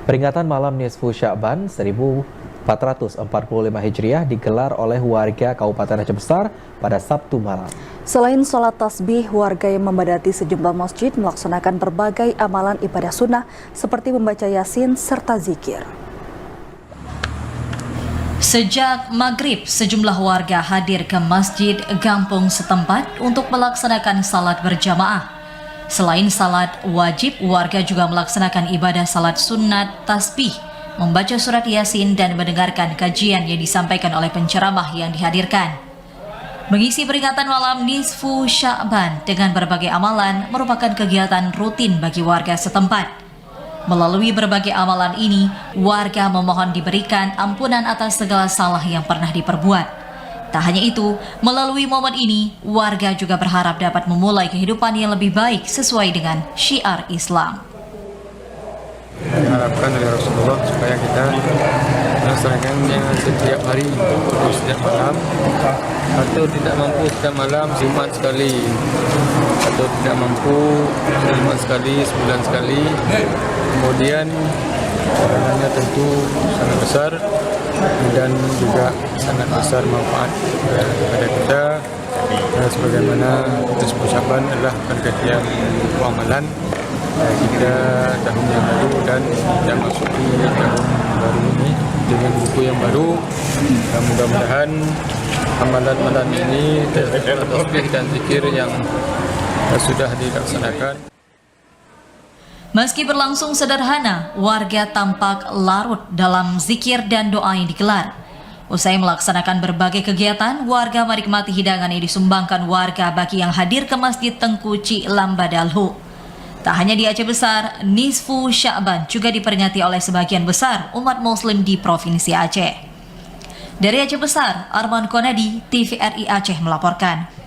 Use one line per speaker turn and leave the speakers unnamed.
Peringatan malam Nisfu Sya'ban 1445 Hijriah digelar oleh warga Kabupaten Aceh Besar pada Sabtu malam.
Selain sholat tasbih, warga yang memadati sejumlah masjid melaksanakan berbagai amalan ibadah sunnah seperti membaca Yasin serta zikir.
Sejak maghrib, sejumlah warga hadir ke masjid kampung setempat untuk melaksanakan salat berjamaah. Selain salat wajib, warga juga melaksanakan ibadah salat sunat, tasbih, membaca surat Yasin dan mendengarkan kajian yang disampaikan oleh penceramah yang dihadirkan. Mengisi peringatan malam Nisfu Sya'ban dengan berbagai amalan merupakan kegiatan rutin bagi warga setempat. Melalui berbagai amalan ini, warga memohon diberikan ampunan atas segala salah yang pernah diperbuat. Tak hanya itu, melalui momen ini, warga juga berharap dapat memulai kehidupan yang lebih baik sesuai dengan syiar Islam.
Diharapkan oleh Rasulullah supaya kita melaksanakannya setiap hari, setiap malam, atau tidak mampu setiap malam Jumat sekali, atau tidak mampu Jumat sekali, sebulan sekali. Kemudian pahalanya tentu sangat besar dan juga sangat besar manfaat kepada kita. Sebagaimana Nisfu Sya'ban adalah pergantian amalan kita tahun yang baru dan kita masuki tahun baru ini dengan buku yang baru. Mudah-mudahan amalan-amalan ini tasbih dan zikir yang sudah dilaksanakan.
Meski berlangsung sederhana, warga tampak larut dalam zikir dan doa yang digelar. Usai melaksanakan berbagai kegiatan, warga menikmati hidangan yang disumbangkan warga bagi yang hadir ke Masjid Tengku Cik Lambadalhu. Tak hanya di Aceh Besar, Nisfu Sya'ban juga diperingati oleh sebagian besar umat muslim di Provinsi Aceh. Dari Aceh Besar, Arman Konadi, TVRI Aceh melaporkan.